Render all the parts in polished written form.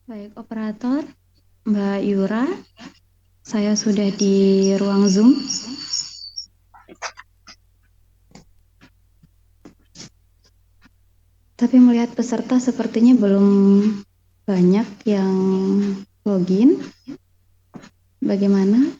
Baik, operator, Mbak Yura, saya sudah di ruang Zoom, tapi melihat peserta sepertinya belum banyak yang login. Bagaimana?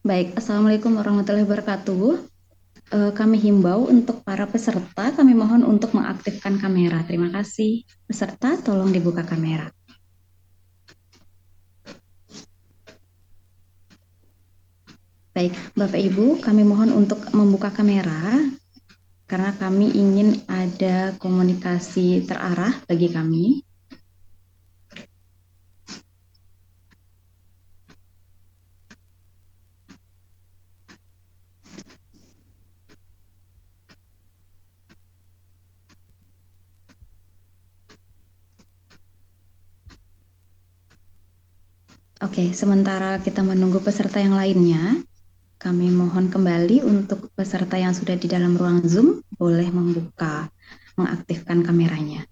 Baik, Assalamualaikum warahmatullahi wabarakatuh. Kami himbau untuk para peserta, kami mohon untuk mengaktifkan kamera. Terima kasih. Peserta, tolong dibuka kamera. Baik, Bapak Ibu, kami mohon untuk membuka kamera karena kami ingin ada komunikasi terarah bagi kami. Oke, sementara kita menunggu peserta yang lainnya, kami mohon kembali untuk peserta yang sudah di dalam ruang Zoom boleh mengaktifkan kameranya.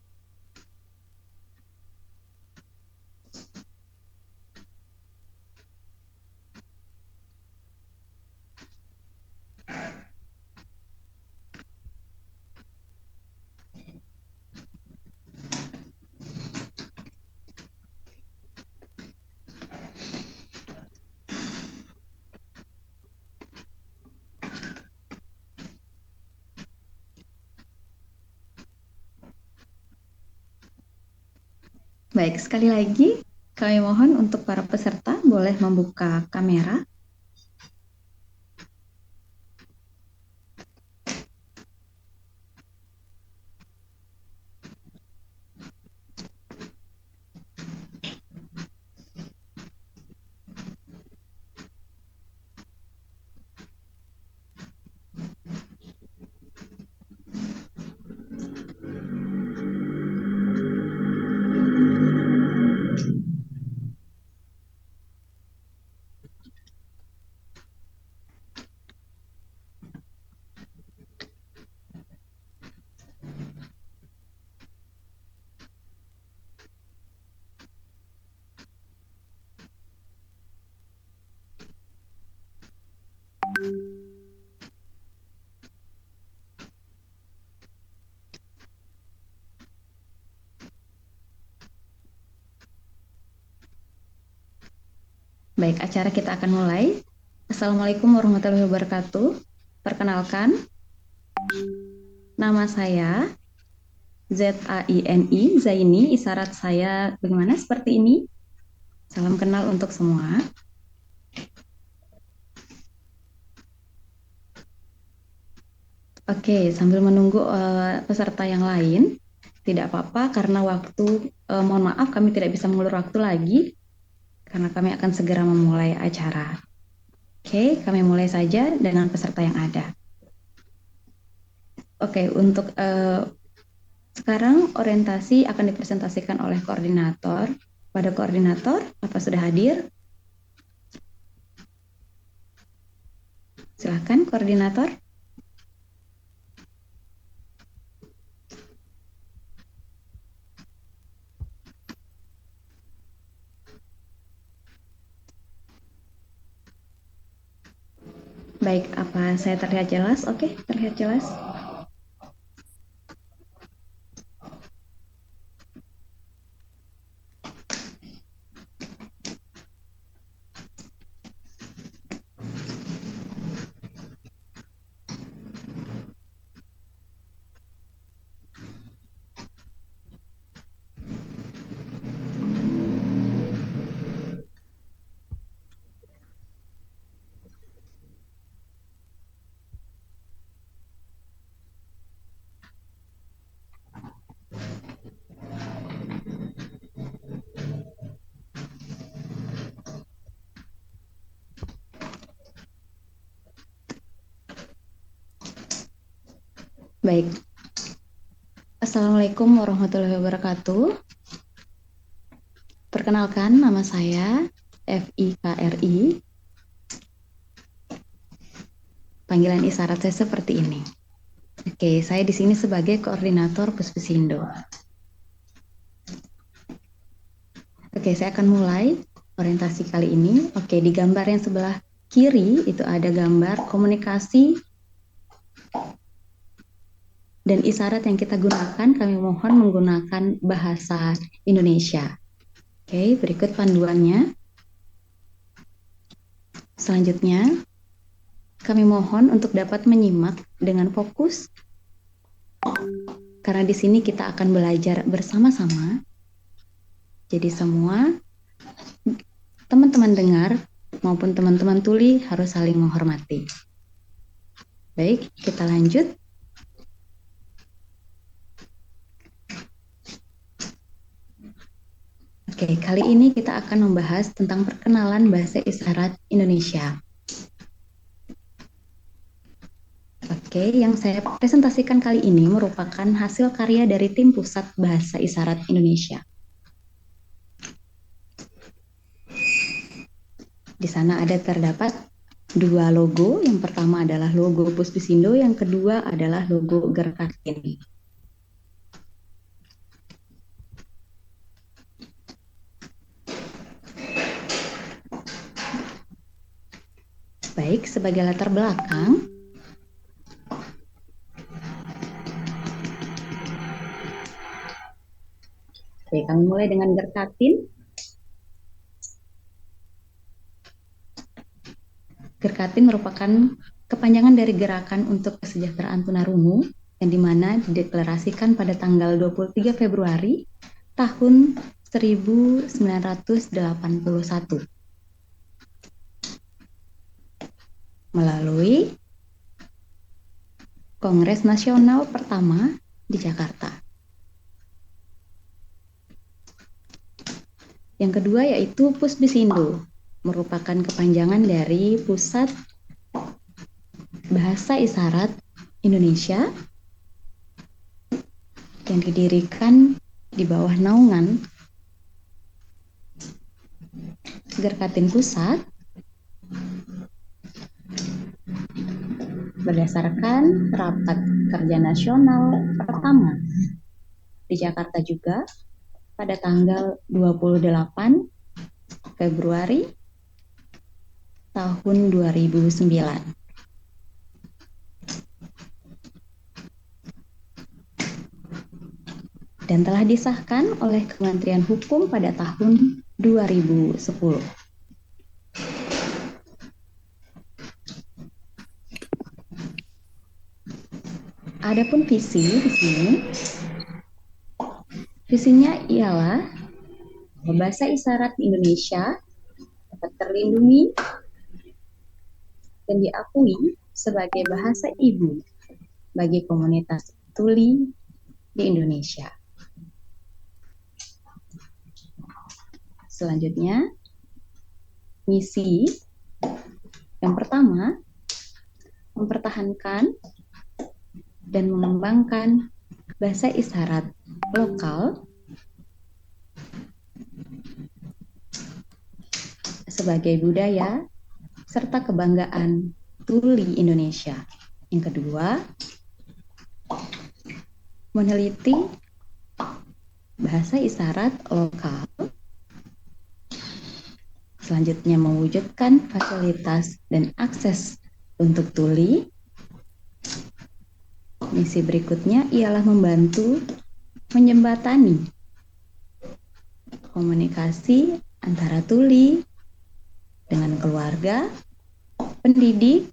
Baik, sekali lagi kami mohon untuk para peserta boleh membuka kamera. Baik, acara kita akan mulai. Assalamualaikum warahmatullahi wabarakatuh. Perkenalkan, nama saya Zaini, Zaini, isyarat saya bagaimana seperti ini. Salam kenal untuk semua. Oke, sambil menunggu peserta yang lain, tidak apa-apa karena waktu, mohon maaf kami tidak bisa mengulur waktu lagi karena kami akan segera memulai acara. Oke, kami mulai saja dengan peserta yang ada. Oke, untuk sekarang orientasi akan dipresentasikan oleh koordinator. Pada koordinator, apa sudah hadir? Silakan koordinator. Baik, apa saya terlihat jelas? Oke, terlihat jelas. Baik. Assalamualaikum warahmatullahi wabarakatuh. Perkenalkan, nama saya FIKRI. Panggilan isyarat saya seperti ini. Oke, saya di sini sebagai koordinator Puspesindo. Oke, saya akan mulai orientasi kali ini. Oke, di gambar yang sebelah kiri itu ada gambar komunikasi dan isyarat yang kita gunakan, kami mohon menggunakan bahasa Indonesia. Oke, berikut panduannya. Selanjutnya, kami mohon untuk dapat menyimak dengan fokus, karena di sini kita akan belajar bersama-sama. Jadi semua teman-teman dengar maupun teman-teman tuli harus saling menghormati. Baik, kita lanjut. Oke, kali ini kita akan membahas tentang perkenalan bahasa isyarat Indonesia. Oke, yang saya presentasikan kali ini merupakan hasil karya dari tim Pusat Bahasa Isyarat Indonesia. Di sana ada terdapat dua logo. Yang pertama adalah logo Puspisindo, yang kedua adalah logo Gerkatin. Baik, sebagai latar belakang, oke, kami mulai dengan Gerkatin. Gerkatin merupakan kepanjangan dari Gerakan untuk Kesejahteraan Tunarungu, yang dimana dideklarasikan pada tanggal 23 Februari tahun 1981 melalui Kongres Nasional pertama di Jakarta. Yang kedua yaitu Puspisindo, merupakan kepanjangan dari Pusat Bahasa Isyarat Indonesia yang didirikan di bawah naungan Gerkatin Pusat berdasarkan rapat kerja nasional pertama di Jakarta juga pada tanggal 28 Februari tahun 2009. Dan telah disahkan oleh Kementerian Hukum pada tahun 2010. Adapun visi di sini, visinya ialah bahasa isyarat Indonesia dapat terlindungi dan diakui sebagai bahasa ibu bagi komunitas tuli di Indonesia. Selanjutnya, misi yang pertama, mempertahankan dan mengembangkan bahasa isyarat lokal sebagai budaya serta kebanggaan tuli Indonesia. Yang kedua, meneliti bahasa isyarat lokal. Selanjutnya, mewujudkan fasilitas dan akses untuk tuli. Misi berikutnya ialah membantu menjembatani komunikasi antara tuli dengan keluarga, pendidik,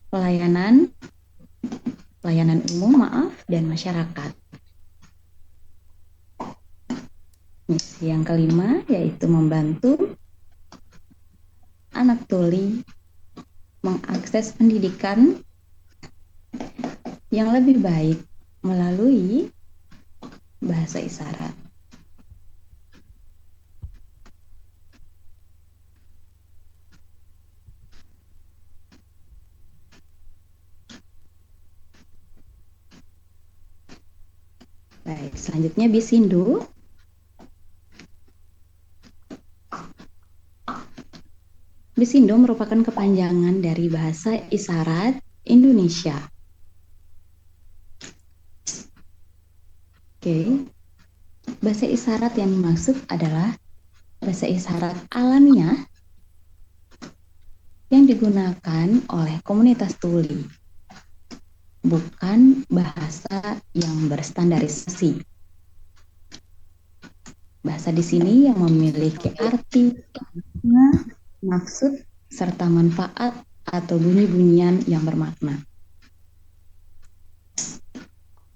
pelayanan umum, dan masyarakat. Misi yang kelima yaitu membantu anak tuli mengakses pendidikan yang lebih baik melalui bahasa isyarat. Baik, selanjutnya Bisindo. Bisindo merupakan kepanjangan dari bahasa isyarat Indonesia. Oke. Bahasa isyarat yang dimaksud adalah bahasa isyarat alamiah yang digunakan oleh komunitas tuli, bukan bahasa yang berstandarisasi. Bahasa di sini yang memiliki arti, maksud, serta manfaat atau bunyi-bunyian yang bermakna.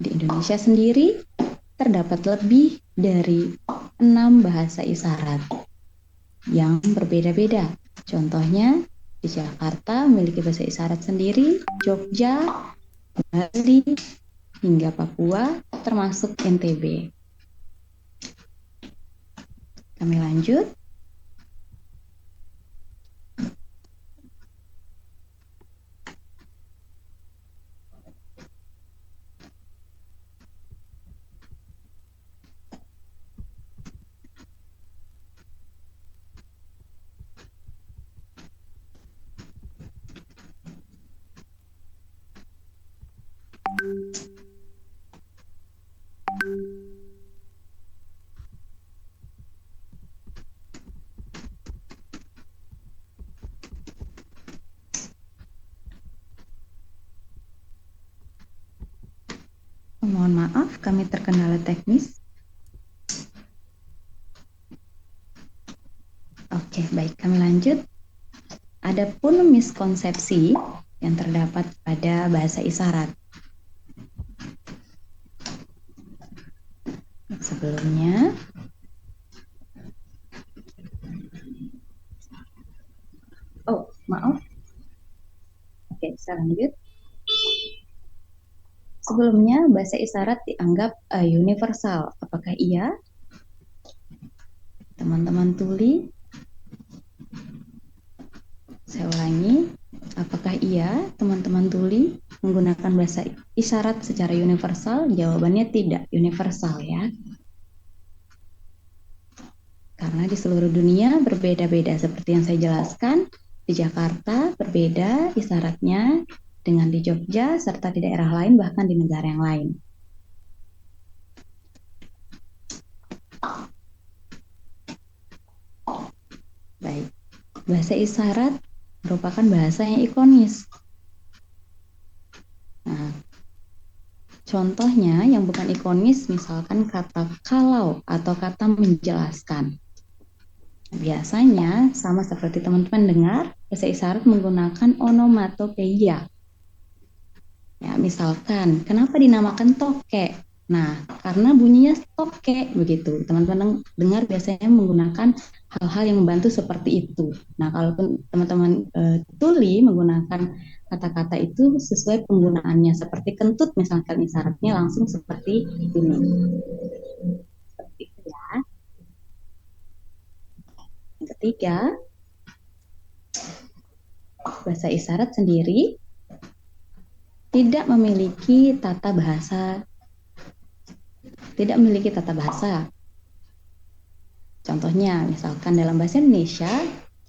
Di Indonesia sendiri terdapat lebih dari 6 bahasa isyarat yang berbeda-beda. Contohnya, di Jakarta memiliki bahasa isyarat sendiri, Jogja, Bali, hingga Papua, termasuk NTB. Kami lanjut. Mohon maaf, kami terkendala teknis. Oke, baik, kami lanjut. Adapun miskonsepsi yang terdapat pada bahasa isyarat. Sebelumnya, maaf. Oke, saya lanjut. Sebelumnya, bahasa isyarat dianggap universal. Apakah iya? Teman-teman tuli. Saya ulangi. Apakah iya, teman-teman tuli, menggunakan bahasa isyarat secara universal? Jawabannya tidak universal ya. Karena di seluruh dunia berbeda-beda seperti yang saya jelaskan. Di Jakarta berbeda isyaratnya dengan di Jogja serta di daerah lain bahkan di negara yang lain. Baik, bahasa isyarat merupakan bahasa yang ikonis. Nah, contohnya yang bukan ikonis misalkan kata kalau atau kata menjelaskan. Biasanya sama seperti teman-teman dengar, bahasa isyarat menggunakan onomatopeia. Ya, misalkan, kenapa dinamakan toke? Nah, karena bunyinya toke begitu. Teman-teman dengar biasanya menggunakan hal-hal yang membantu seperti itu. Nah, kalaupun teman-teman tuli menggunakan kata-kata itu sesuai penggunaannya. Seperti kentut misalkan isyaratnya langsung seperti ini. Seperti itu ya. Yang ketiga, bahasa isyarat sendiri tidak memiliki tata bahasa. Tidak memiliki tata bahasa. Contohnya, misalkan dalam bahasa Indonesia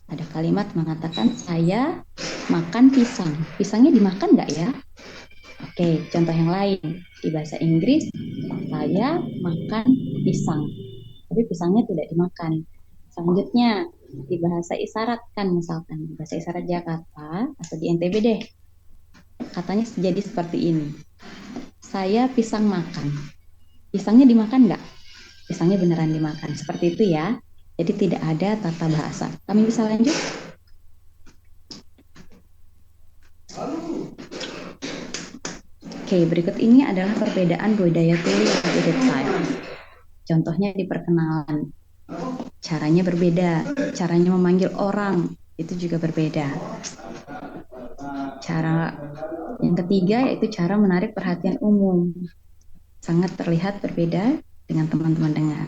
ada kalimat mengatakan saya makan pisang. Pisangnya dimakan nggak ya? Oke, contoh yang lain. Di bahasa Inggris, saya makan pisang. Tapi pisangnya tidak dimakan. Selanjutnya, di bahasa isyarat kan misalkan. Di bahasa isyarat Jakarta atau di NTB deh. Katanya jadi seperti ini. Saya pisang makan. Pisangnya dimakan nggak? Pisangnya beneran dimakan. Seperti itu ya. Jadi tidak ada tata bahasa. Kami bisa lanjut? Oke, berikut ini adalah perbedaan budaya tuli yang lebih detail. Contohnya di perkenalan. Caranya berbeda. Caranya memanggil orang itu juga berbeda. Cara yang ketiga yaitu cara menarik perhatian umum. Sangat terlihat berbeda dengan teman-teman dengar.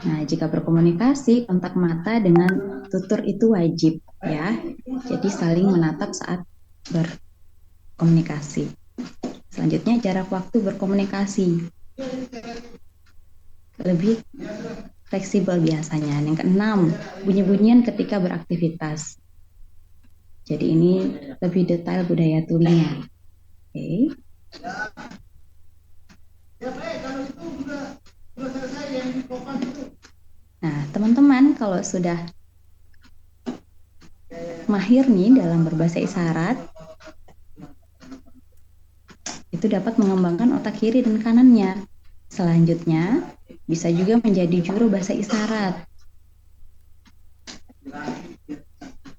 Nah, jika berkomunikasi, kontak mata dengan tutur itu wajib ya. Jadi saling menatap saat berkomunikasi. Selanjutnya jarak waktu berkomunikasi. Lebih fleksibel biasanya. Yang keenam, bunyi-bunyian ketika beraktivitas. Jadi ini lebih detail budaya tulinya. Oke. Nah, teman-teman kalau sudah mahir nih dalam berbahasa isyarat, itu dapat mengembangkan otak kiri dan kanannya. Selanjutnya, bisa juga menjadi juru bahasa isyarat.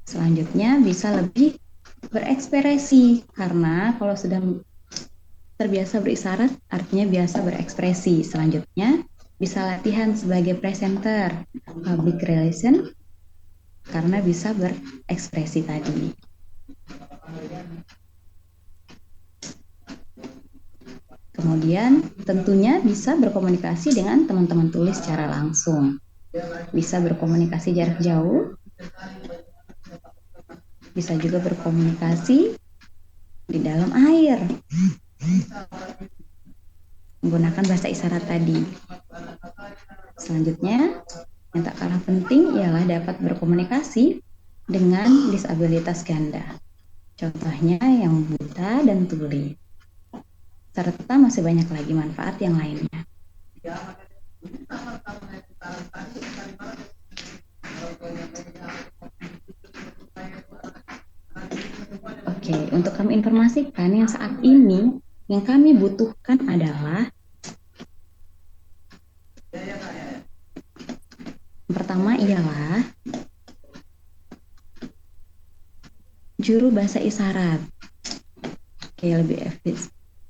Selanjutnya, bisa lebih berekspresi, karena kalau sudah terbiasa berisyarat, artinya biasa berekspresi. Selanjutnya, bisa latihan sebagai presenter, public relation, karena bisa berekspresi tadi. Kemudian tentunya bisa berkomunikasi dengan teman-teman tuli secara langsung. Bisa berkomunikasi jarak jauh, bisa juga berkomunikasi di dalam air menggunakan bahasa isyarat tadi. Selanjutnya, yang tak kalah penting ialah dapat berkomunikasi dengan disabilitas ganda. Contohnya yang buta dan tuli. Serta masih banyak lagi manfaat yang lainnya. Oke, untuk kami informasikan yang saat ini yang kami butuhkan adalah pertama ialah juru bahasa isyarat. Oke,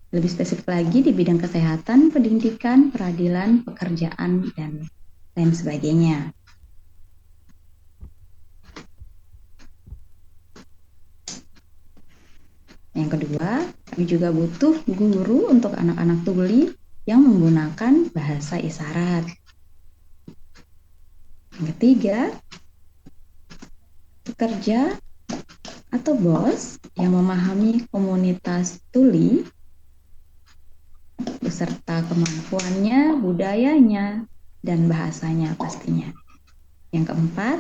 lebih spesifik lagi di bidang kesehatan, pendidikan, peradilan, pekerjaan, dan lain sebagainya. Yang kedua, kami juga butuh guru untuk anak-anak tuli yang menggunakan bahasa isyarat. Yang ketiga, pekerja atau bos yang memahami komunitas tuli beserta kemampuannya, budayanya, dan bahasanya pastinya. Yang keempat,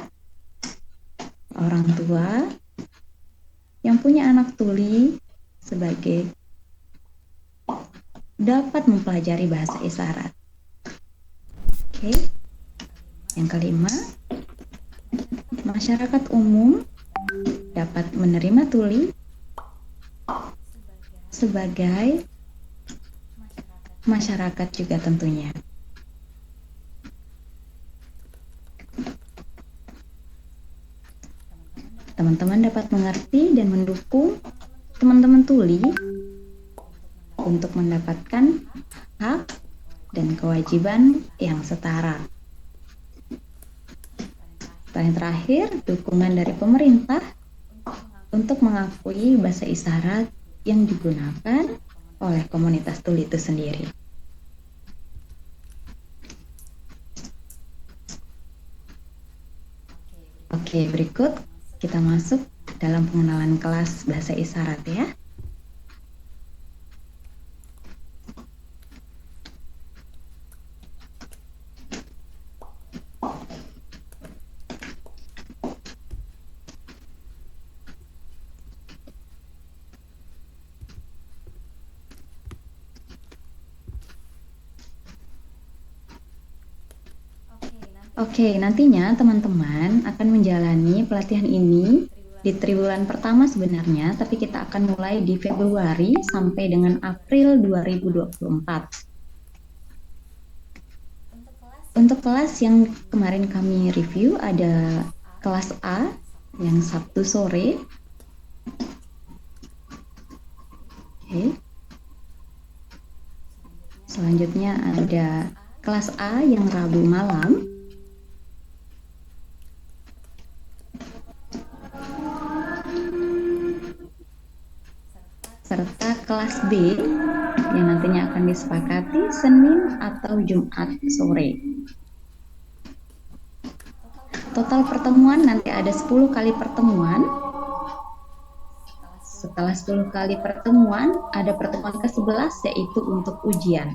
orang tua yang punya anak tuli sebagai dapat mempelajari bahasa isyarat. Oke. Yang kelima, masyarakat umum dapat menerima tuli sebagai masyarakat juga tentunya. Teman-teman dapat mengerti dan mendukung teman-teman tuli untuk mendapatkan hak dan kewajiban yang setara. Paling terakhir, dukungan dari pemerintah untuk mengakui bahasa isyarat yang digunakan oleh komunitas tuli itu sendiri. Oke, berikut kita masuk dalam pengenalan kelas bahasa isyarat ya. Oke, nantinya teman-teman akan menjalani pelatihan ini di triwulan pertama sebenarnya, tapi kita akan mulai di Februari sampai dengan April 2024. Untuk kelas yang kemarin kami review ada kelas A yang Sabtu sore. Oke. Selanjutnya ada kelas A yang Rabu malam. Serta kelas B yang nantinya akan disepakati Senin atau Jumat sore. Total pertemuan nanti ada 10 kali pertemuan. Setelah 10 kali pertemuan, ada pertemuan ke-11 yaitu untuk ujian.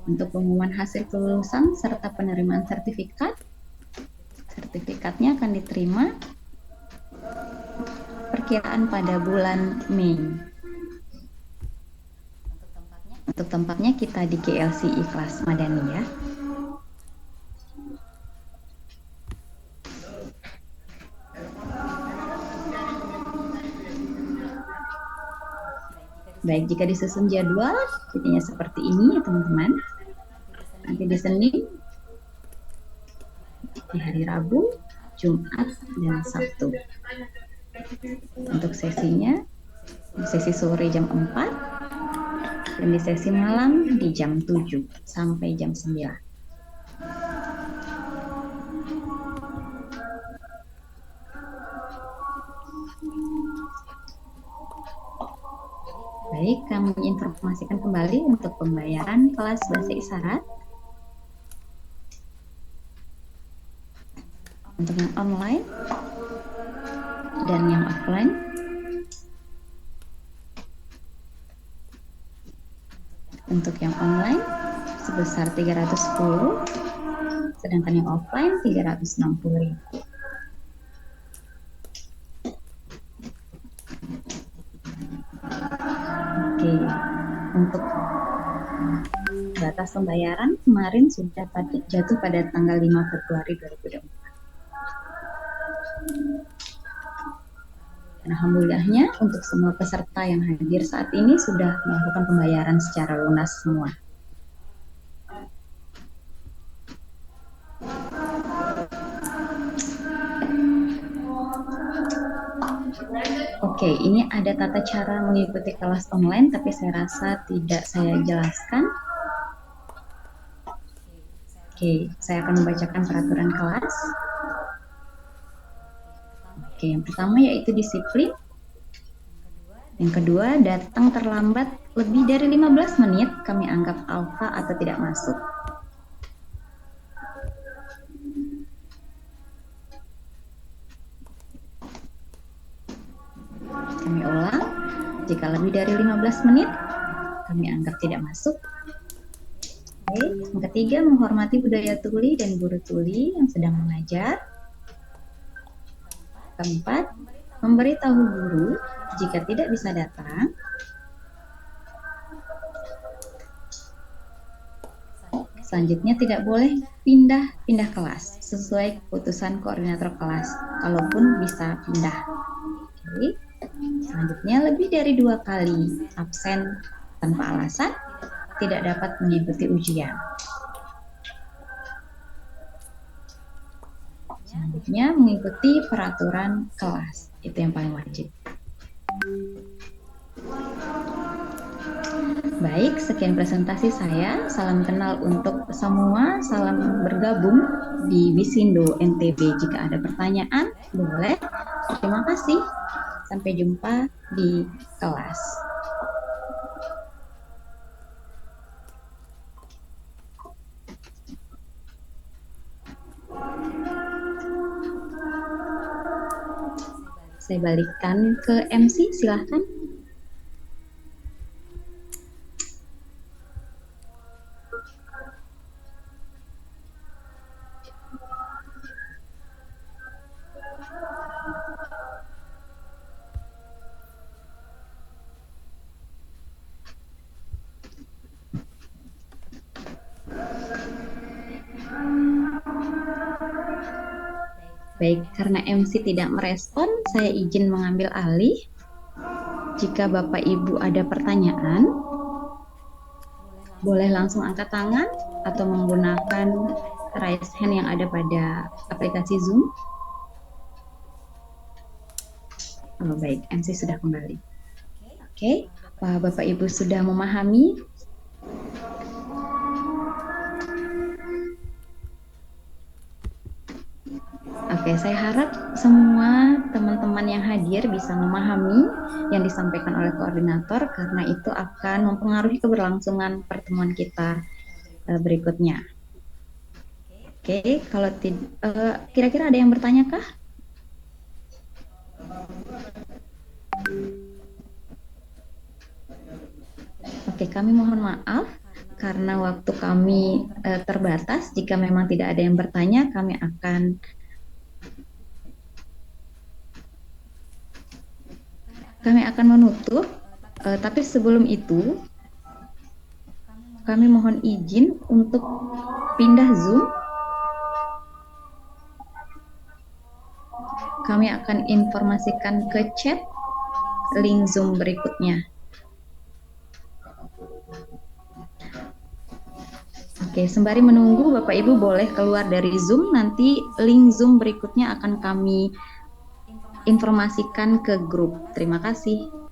Untuk pengumuman hasil kelulusan serta penerimaan sertifikat, sertifikatnya akan diterima perkiraan pada bulan Mei. Untuk tempatnya kita di GLCI kelas Madani ya. Baik, jika disusun jadwal, jadinya seperti ini ya teman-teman. Nanti di Senin, di hari Rabu, Jumat, dan Sabtu. Untuk sesinya, sesi sore jam 4, dan di sesi malam di jam 7 sampai jam 9. Baik, kami informasikan kembali untuk pembayaran kelas bahasa isyarat. Untuk yang online dan yang offline. Untuk yang online sebesar 310, sedangkan yang offline 360.000. Oke, untuk batas pembayaran kemarin sudah jatuh pada tanggal 5 Februari 2024. Alhamdulillahnya untuk semua peserta yang hadir saat ini sudah melakukan pembayaran secara lunas semua. Oke, ini ada tata cara mengikuti kelas online, tapi saya rasa tidak saya jelaskan. Oke, saya akan membacakan peraturan kelas. Oke, yang pertama yaitu disiplin. Yang kedua, datang terlambat lebih dari 15 menit, kami anggap alfa atau tidak masuk. Kami ulang, jika lebih dari 15 menit, kami anggap tidak masuk. Oke, yang ketiga, menghormati budaya tuli dan guru tuli yang sedang mengajar. Keempat, memberitahu guru jika tidak bisa datang. Selanjutnya tidak boleh pindah-pindah kelas sesuai keputusan koordinator kelas, kalaupun bisa pindah. Oke. Selanjutnya lebih dari 2 kali absen tanpa alasan tidak dapat mengikuti ujian. Selanjutnya mengikuti peraturan kelas, itu yang paling wajib. Baik, sekian presentasi saya. Salam kenal untuk semua, salam bergabung di Wisindo NTB. Jika ada pertanyaan, boleh. Terima kasih. Sampai jumpa di kelas. Saya balikkan ke MC, silahkan. Baik, karena MC tidak merespon, saya izin mengambil alih. Jika Bapak Ibu ada pertanyaan, boleh langsung angkat tangan atau menggunakan raise hand yang ada pada aplikasi Zoom. Oh, baik, MC sudah kembali. Oke, Bapak Ibu sudah memahami? Oke, saya harap semua teman-teman yang hadir bisa memahami yang disampaikan oleh koordinator, karena itu akan mempengaruhi keberlangsungan pertemuan kita berikutnya. Oke, kalau kira-kira ada yang bertanya kah? Oke, kami mohon maaf karena waktu kami terbatas. Jika memang tidak ada yang bertanya, kami akan menutup, tapi sebelum itu kami mohon izin untuk pindah Zoom. Kami akan informasikan ke chat link Zoom berikutnya. Oke, sembari menunggu, Bapak Ibu boleh keluar dari Zoom, nanti link Zoom berikutnya akan kami informasikan ke grup. Terima kasih.